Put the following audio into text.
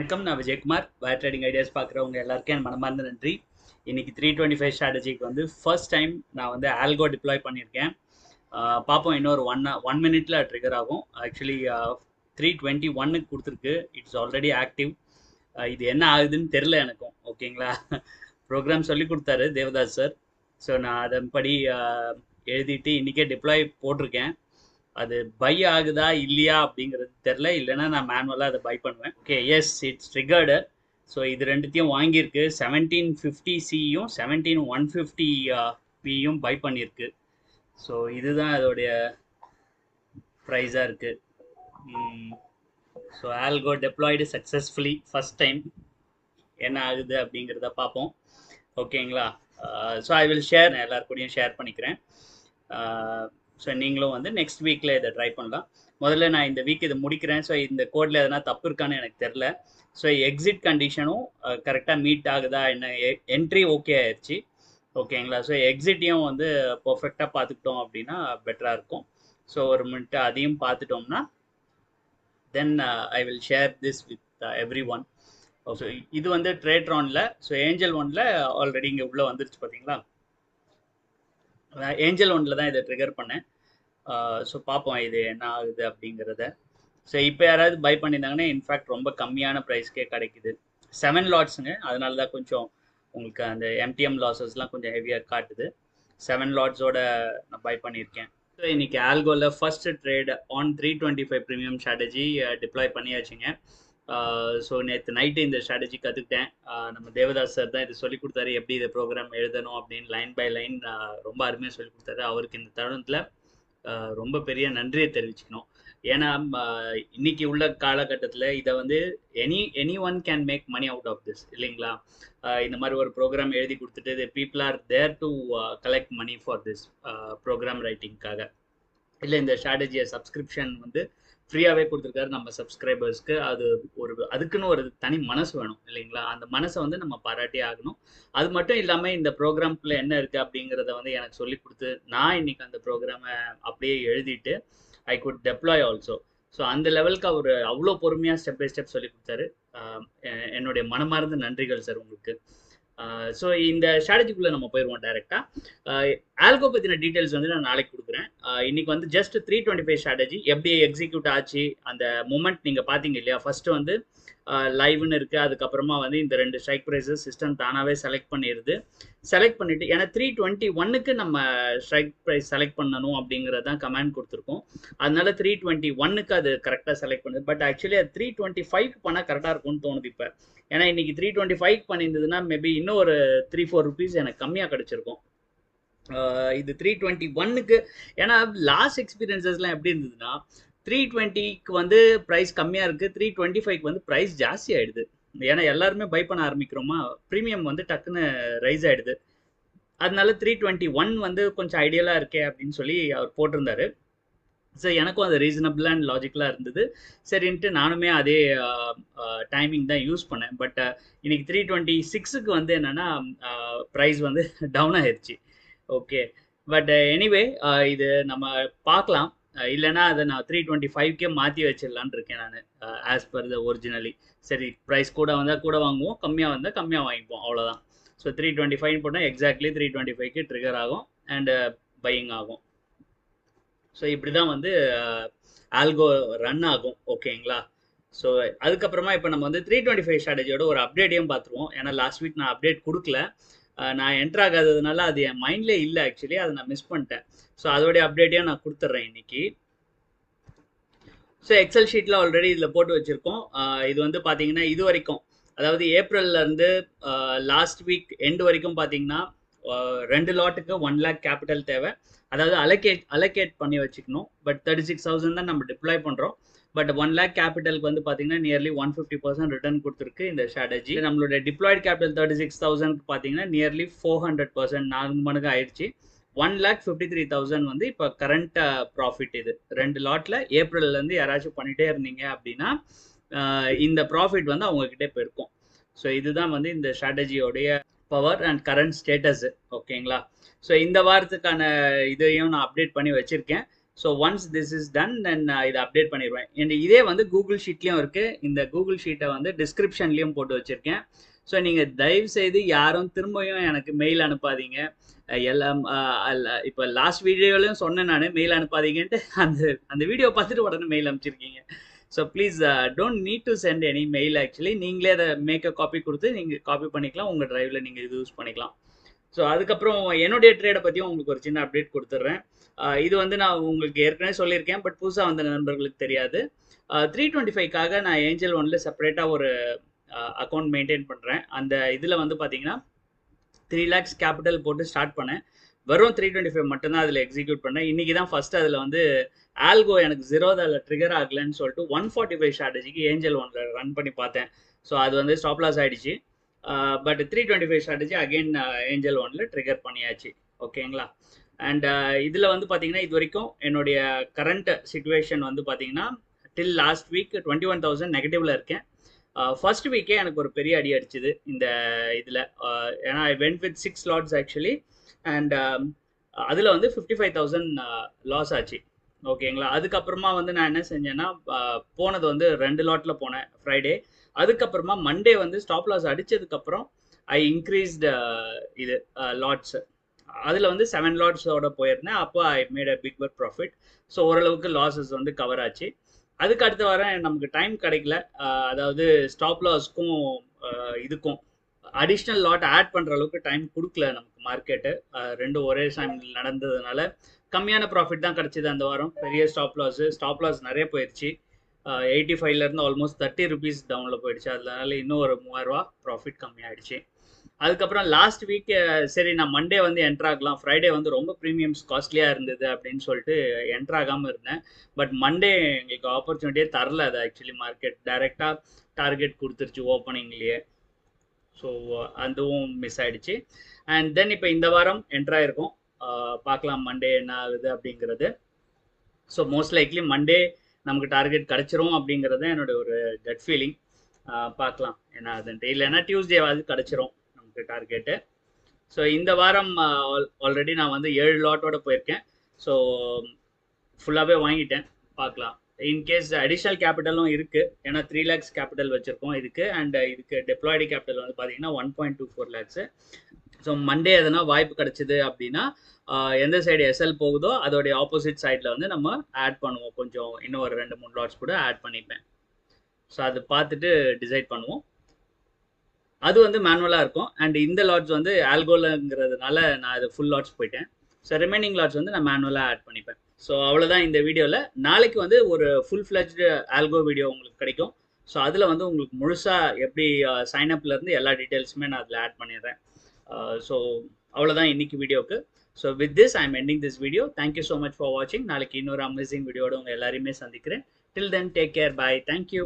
வணக்கம், நான் Vijayakumar. Wire trading ideas பார்க்குறவங்க எல்லாருக்கும் என் மனமார்ந்த நன்றி. இன்னைக்கு 325 ஸ்ட்ராட்டஜிக்கு வந்து ஃபர்ஸ்ட் டைம் நான் வந்து ஆல்கோ டிப்ளாய் பண்ணியிருக்கேன். பார்ப்போம், இன்னொரு ஒன் மினிட்ல ட்ரிகர் ஆகும். ஆக்சுவலி 321க்கு கொடுத்துருக்கு. It's already active. இது என்ன ஆகுதுன்னு தெரில எனக்கும். ஓகேங்களா? ப்ரோக்ராம் சொல்லி கொடுத்தாரு தேவதாஸ் சார். ஸோ நான் அதன்படி எழுதிட்டு இன்றைக்கே டிப்ளாய் போட்டிருக்கேன். அது பை ஆகுதா இல்லையா அப்படிங்கிறது தெரில. இல்லைன்னா நான் மேனுவலாக அதை பை பண்ணுவேன். Okay, yes, it's triggered. So இது ரெண்டுத்தையும் வாங்கியிருக்கு. 1750 சியும் 17150 பியும் பை பண்ணியிருக்கு. ஸோ இதுதான் அதோடைய ப்ரைஸாக இருக்குது. So algo deployed successfully first time. என்ன ஆகுது அப்படிங்கிறத பார்ப்போம். ஓகேங்களா? ஸோ ஐ வில் ஷேர், நான் எல்லாருக்கூடையும் ஷேர் பண்ணிக்கிறேன். ஸோ நீங்களும் வந்து நெக்ஸ்ட் வீக்கில் இதை ட்ரை பண்ணலாம். முதல்ல நான் இந்த வீக் இதை முடிக்கிறேன். ஸோ இந்த கோடில் எதனா தப்பு இருக்கான்னு எனக்கு தெரில. ஸோ எக்ஸிட் கண்டிஷனும் கரெக்டாக மீட் ஆகுதா, என்ன என்ட்ரி ஓகே ஆயிடுச்சு. ஓகேங்களா? ஸோ எக்ஸிட்டையும் வந்து பர்ஃபெக்டாக பார்த்துக்கிட்டோம் அப்படின்னா பெட்டராக இருக்கும். ஸோ ஒரு மினிட் அதையும் பார்த்துட்டோம்னா then I will share this with everyone. So இது வந்து ட்ரேட்ரானில். ஸோ ஏஞ்சல் ஒன்ல ஆல்ரெடி இங்கே உள்ளே வந்துருச்சு பார்த்தீங்களா? ஏஞ்சல் ஒன்ல தான் இதை ட்ரிகர் பண்ணேன். ஸோ பார்ப்போம் இது என்ன ஆகுது அப்படிங்கிறத. ஸோ இப்போ யாராவது பை பண்ணியிருந்தாங்கன்னா இன்ஃபேக்ட் ரொம்ப கம்மியான ப்ரைஸ்க்கே கிடைக்குது. 7 லாட்ஸுங்க. அதனால தான் கொஞ்சம் உங்களுக்கு அந்த எம்டிஎம் லாஸஸ்லாம் கொஞ்சம் ஹெவியாக காட்டுது. 7 லாட்ஸோட நான் பை பண்ணியிருக்கேன். ஸோ இன்னைக்கு ஆல்கோவில் first trade on 325 premium strategy deploy பண்ணியாச்சுங்க. ஸோ நேற்று நைட்டு இந்த ஸ்ட்ராட்டஜி கற்றுக்கிட்டேன். நம்ம தேவதாஸ் சார் தான் இது சொல்லிக் கொடுத்தாரு, எப்படி இதை ப்ரோக்ராம் எழுதணும் அப்படின்னு லைன் பை லைன் ரொம்ப அருமையாக சொல்லிக் கொடுத்தாரு. அவருக்கு இந்த தருணத்தில் ரொம்ப பெரிய நன்றியை தெரிவிச்சுக்கணும். ஏன்னா இன்னைக்கு உள்ள காலகட்டத்தில் இதை வந்து any one can make money out of this, இல்லைங்களா? இந்த மாதிரி ஒரு ப்ரோக்ராம் எழுதி கொடுத்துட்டு people are there to collect money for this program ரைட்டிங்காக. இல்லை இந்த ஸ்ட்ராட்டஜியை சப்ஸ்கிரிப்ஷன் வந்து ஃப்ரீயாகவே கொடுத்துருக்காரு நம்ம சப்ஸ்கிரைபர்ஸ்க்கு. அது அதுக்குன்னு ஒரு தனி மனசு வேணும், இல்லைங்களா? அந்த மனசை வந்து நம்ம பாராட்டியே ஆகணும். அது மட்டும் இல்லாமல் இந்த ப்ரோக்ராம்குள்ளே என்ன இருக்குது அப்படிங்கிறத வந்து எனக்கு சொல்லி கொடுத்து நான் இன்னைக்கு அந்த ப்ரோக்ராமை அப்படியே எழுதிட்டு I could deploy also. So அந்த லெவலுக்கு அவர் அவ்வளோ பொறுமையாக ஸ்டெப் பை ஸ்டெப் சொல்லி கொடுத்தாரு. என்னுடைய மனமார்ந்த நன்றிகள் சார் உங்களுக்கு. ஸோ இந்த ஸ்ட்ராட்டஜிக்குள்ளே நம்ம போயிடுவோம் டைரெக்டாக. ஆல்கோ பற்றின டீட்டெயில்ஸ் வந்து நான் நாளைக்கு கொடுக்குறேன். இன்னைக்கு வந்து ஜஸ்ட் 325 ஸ்ட்ராட்டஜி எப்படி எக்ஸிக்யூட் ஆச்சு அந்த மூமெண்ட் நீங்கள் பார்த்தீங்க இல்லையா? ஃபர்ஸ்ட்டு வந்து லைவ்னு இருக்குது. அதுக்கப்புறமா வந்து இந்த 2 ஸ்ட்ரைக் ப்ரைஸஸ் சிஸ்டம் தானாகவே செலக்ட் பண்ணிடுது. செலக்ட் பண்ணிவிட்டு ஏன்னா 321க்கு நம்ம ஸ்ட்ரைக் ப்ரைஸ் செலக்ட் பண்ணணும் அப்படிங்கிறது தான் கமெண்ட் கொடுத்துருக்கோம். அதனால 321க்கு அது கரெக்டாக செலக்ட் பண்ணுது. பட் ஆக்சுவலி அது 325க்கு பண்ணால் கரெக்டாக இருக்கும்னு தோணுது இப்போ. ஏன்னா இன்னைக்கு 325 பண்ணியிருந்ததுன்னா மேபி இன்னும் ஒரு 3-4 ருபீஸ் எனக்கு கம்மியாக கிடச்சிருக்கும். இது 321க்கு. ஏன்னா லாஸ்ட் எக்ஸ்பீரியன்சஸ்லாம் எப்படி இருந்ததுன்னா 320க்கு வந்து ப்ரைஸ் கம்மியாக இருக்குது, 325க்கு வந்து ப்ரைஸ் ஜாஸ்தி ஆகிடுது. ஏன்னா எல்லாருமே பை பண்ண ஆரம்பிக்கிறோமா, ப்ரீமியம் வந்து டக்குன்னு ரைஸ் ஆகிடுது. அதனால 321 வந்து கொஞ்சம் ஐடியலாக இருக்கே அப்படின்னு சொல்லி அவர் போட்டிருந்தாரு. ஸோ எனக்கும் அது ரீசனபிளாக அண்ட் லாஜிக்கலாக இருந்தது. சரின்ட்டு நானுமே அதே டைமிங் தான் யூஸ் பண்ணேன். பட் இன்னைக்கு 326க்கு வந்து என்னென்னா ப்ரைஸ் வந்து டவுன் ஆயிடுச்சு. ஓகே, பட் எனிவே இது நம்ம பார்க்கலாம். இல்லைனா அதை நான் 325க்கே மாற்றி வச்சிடலான் இருக்கேன் நான், ஆஸ் பர் த ஒரிஜினலி. சரி, ப்ரைஸ் கூட வந்தால் கூட வாங்குவோம், கம்மியாக வந்தால் கம்மியாக வாங்கிப்போம், அவ்வளோதான். ஸோ 325 போட்டால் எக்ஸாக்ட்லி 325க்கு ட்ரிகர் ஆகும் அண்டு பையிங் ஆகும். ஸோ இப்படி தான் வந்து ஆல்கோ ரன் ஆகும். ஓகேங்களா? ஸோ அதுக்கப்புறமா இப்போ நம்ம வந்து 325 ஸ்ட்ராட்டஜியோட ஒரு அப்டேட்டையும் பார்த்துருவோம். ஏன்னா லாஸ்ட் வீக் நான் அப்டேட் கொடுக்கல, நான் என்ட்ரு ஆகாததுனால அது என் மைண்ட்லேயே இல்லை. ஆக்சுவலி அதை நான் மிஸ் பண்ணிட்டேன். ஸோ அதோடைய அப்டேட்டையும் நான் கொடுத்துட்றேன் இன்னைக்கு. ஸோ எக்ஸல் ஷீட்டில் ஆல்ரெடி இதில் போட்டு வச்சுருக்கோம். இது வந்து பார்த்தீங்கன்னா இது வரைக்கும், அதாவது ஏப்ரல்லேருந்து லாஸ்ட் வீக் எண்டு வரைக்கும் பார்த்தீங்கன்னா 2 லாட்டுக்கு 1 lakh கேபிட்டல் தேவை. அதாவது அலோகேட் பண்ணி வச்சுக்கணும். பட் 36,000 தான் நம்ம டிப்ளாய் பண்ணுறோம். பட் 1 lakh கேபிட்டலுக்கு வந்து பார்த்தீங்கன்னா நியர்லி 150% ரிட்டர்ன் கொடுத்துருக்கு இந்த ஸ்ட்ராட்டஜி. நம்மளோட டிப்ளாய்டு கேபிட்டல் 36,000க்கு பார்த்தீங்கன்னா நியர்லி 400%, 4 மடங்கு ஆயிடுச்சு. 1,53,000 வந்து இப்போ கரண்ட் ப்ராஃபிட். இது 2 லாட்டில் ஏப்ரல்லேருந்து யாராச்சும் பண்ணிகிட்டே இருந்தீங்க அப்படின்னா இந்த ப்ராஃபிட் வந்து அவங்கக்கிட்டே போயிருக்கும். ஸோ இதுதான் வந்து இந்த ஸ்ட்ராட்டஜியோடைய பவர் அண்ட் கரண்ட் ஸ்டேட்டஸ். ஓகேங்களா? ஸோ இந்த வாரத்துக்கான இதையும் நான் அப்டேட் பண்ணி வச்சுருக்கேன். So once this is done தென் நான் இதை அப்டேட் பண்ணிடுவேன். அண்ட் இதே வந்து கூகுள் ஷீட்லேயும் இருக்குது. இந்த கூகுள் ஷீட்டை வந்து டிஸ்கிரிப்ஷன்லேயும் போட்டு வச்சுருக்கேன். ஸோ நீங்கள் தயவு செய்து யாரும் திரும்பியும் எனக்கு மெயில் அனுப்பாதீங்க. எல்லாம் இப்போ லாஸ்ட் வீடியோலையும் சொன்னேன் நான், மெயில் அனுப்பாதீங்கன்ட்டு. அந்த அந்த வீடியோ பார்த்துட்டு உடனே மெயில் அனுப்பிச்சிருக்கீங்க. So please don't need to send any mail. Actually நீங்களே அதை மேக் அ காப்பி கொடுத்து நீங்கள் காப்பி பண்ணிக்கலாம், உங்கள் ட்ரைவில் நீங்கள் இது யூஸ் பண்ணிக்கலாம். ஸோ அதுக்கப்புறம் என்னுடைய ட்ரேடை பற்றியும் உங்களுக்கு ஒரு சின்ன அப்டேட் கொடுத்துட்றேன். இது வந்து நான் உங்களுக்கு ஏற்கனவே சொல்லியிருக்கேன், பட் புதுசாக வந்த நண்பர்களுக்கு தெரியாது. 325க்காக நான் ஏஞ்சல் ஒன்னில் செப்பரேட்டாக ஒரு அக்கௌண்ட் மெயின்டைன் பண்ணுறேன். அந்த இதில் வந்து பார்த்தீங்கன்னா 3 lakhs கேபிட்டல் போட்டு ஸ்டார்ட் பண்ணேன். வெறும் 325 மட்டும்தான் அதில் எக்ஸிக்யூட் பண்ணேன். இன்றைக்கி தான் ஃபஸ்ட்டு அதில் வந்து ஆல்கோ எனக்கு 0 அதில் ட்ரிகர் ஆகலைன்னு சொல்லிட்டு 145 ஸ்ட்ராட்டஜிக்கு ஏஞ்சல் ஒன்னில் ரன் பண்ணி பார்த்தேன். ஸோ அது வந்து ஸ்டாப் லாஸ் ஆகிடுச்சு. பட் 325 ஸ்ட்ராட்டஜி அகெயின் ஏஞ்சல் ஒன்னில் ட்ரிகர் பண்ணியாச்சு. ஓகேங்களா? அண்ட் இதில் வந்து பார்த்தீங்கன்னா இது வரைக்கும் என்னுடைய கரண்ட் சிச்சுவேஷன் வந்து பார்த்தீங்கன்னா டில் லாஸ்ட் வீக் 21,000 நெகட்டிவில் இருக்கேன். ஃபர்ஸ்ட் வீக்கே எனக்கு ஒரு பெரிய அடி அடிச்சுது இந்த இதில். ஏன்னா I went with 6 lots actually. And அதில் வந்து 55,000 லாஸ் ஆச்சு. ஓகேங்களா? அதுக்கப்புறமா வந்து நான் என்ன செஞ்சேன்னா, போனது வந்து 2 லாட்டில் போனேன் ஃப்ரைடே. அதுக்கப்புறமா மண்டே வந்து ஸ்டாப் லாஸ் அடித்ததுக்கப்புறம் ஐ இன்க்ரீஸ்டு இது லாட்ஸு. அதில் வந்து 7 லாட்ஸோட போயிருந்தேன். அப்போ I made a big profit. So ஓரளவுக்கு லாஸஸ் வந்து கவர் ஆச்சு. அதுக்கு அடுத்த வாரம் நமக்கு டைம் கிடைக்கல. அதாவது ஸ்டாப் லாஸ்க்கும் இதுக்கும் அடிஷ்னல் லாட் ஆட் பண்ணுற அளவுக்கு டைம் கொடுக்கல நமக்கு மார்க்கெட்டு. ரெண்டும் ஒரே டைமில் நடந்ததுனால கம்மியான ப்ராஃபிட் தான் கிடச்சிது அந்த வாரம். பெரிய ஸ்டாப் லாஸ் நிறைய போயிடுச்சு. 85லேருந்து ஆல்மோஸ்ட் 30 rupees டவுனில் போயிடுச்சு. அதனால இன்னும் ஒரு 3000 ரூபா ப்ராஃபிட் கம்மியாயிடுச்சு. அதுக்கப்புறம் லாஸ்ட் வீக் சரி நான் மண்டே வந்து என்ட்ரு ஆகலாம், ஃப்ரைடே வந்து ரொம்ப ப்ரீமியம்ஸ் காஸ்ட்லியாக இருந்தது அப்படின்னு சொல்லிட்டு என்ட்ரு ஆகாமல் இருந்தேன். பட் மண்டே எங்களுக்கு ஆப்பர்ச்சுனிட்டியே தரல. அது ஆக்சுவலி மார்க்கெட் டைரெக்டாக டார்கெட் கொடுத்துருச்சு ஓப்பனிங்லேயே. ஸோ அதுவும் மிஸ் ஆகிடுச்சு. அண்ட் தென் இப்போ இந்த வாரம் என்ட்ராயிருக்கும். பார்க்கலாம் மண்டே என்ன ஆகுது அப்படிங்கிறது. ஸோ மோஸ்ட் லைக்லி மண்டே நமக்கு டார்கெட் கிடச்சிரும் அப்படிங்கிறது என்னோட ஒரு கட் ஃபீலிங். பார்க்கலாம் என்ன ஆகுதுன்ட்டு. இல்லைன்னா டியூஸ்டேவாவது கிடச்சிரும் நமக்கு டார்கெட்டு. ஸோ இந்த வாரம் ஆல்ரெடி நான் வந்து 7 லாட்டோட போயிருக்கேன். ஸோ ஃபுல்லாகவே வாங்கிட்டேன். பார்க்கலாம். இன்கேஸ் அடிஷ்னல் கேபிட்டலும் இருக்குது, ஏன்னா 3 lakhs கேபிட்டல் வச்சுருக்கோம் இதுக்கு. அண்ட் இதுக்கு டெப்ளாய்டு கேபிட்டல் வந்து பார்த்தீங்கன்னா 1.24 lakhs. ஸோ மண்டே எதனா வாய்ப்பு கிடச்சிது அப்படின்னா எந்த சைடு எஸ்எல் போகுதோ அதோடைய ஆப்போசிட் சைடில் வந்து நம்ம ஆட் பண்ணுவோம். கொஞ்சம் இன்னும் ஒரு 2-3 லாட்ஸ் கூட ஆட் பண்ணிப்பேன். ஸோ அது பார்த்துட்டு டிசைட் பண்ணுவோம். அது வந்து மேனுவலாக இருக்கும். அண்ட் இந்த லாட்ஸ் வந்து ஆல்கோலங்கிறதுனால நான் அது ஃபுல் லாட்ஸ் போயிட்டேன். ஸோ ரிமைனிங் லாட்ஸ் வந்து நான் மேனுவலாக ஆட் பண்ணிப்பேன். ஸோ அவ்வளோதான் இந்த வீடியோவில். நாளைக்கு வந்து ஒரு ஃபுல் ஃப்ளெஜ்டு ஆல்கோ வீடியோ உங்களுக்கு கிடைக்கும். ஸோ அதில் வந்து உங்களுக்கு முழுசாக எப்படி சைன்அப்லேருந்து எல்லா டீட்டெயில்ஸுமே நான் அதில் ஆட் பண்ணிடுறேன். ஸோ அவ்வளோதான் இன்னைக்கு வீடியோக்கு. So with this I am ending this video. Thank you so much for வாட்சிங். நாளைக்கு இன்னொரு அமேசிங் வீடியோட உங்கள் எல்லாரையுமே சந்திக்கிறேன். டில் தென் டேக் கேர். பாய். தேங்க்யூ.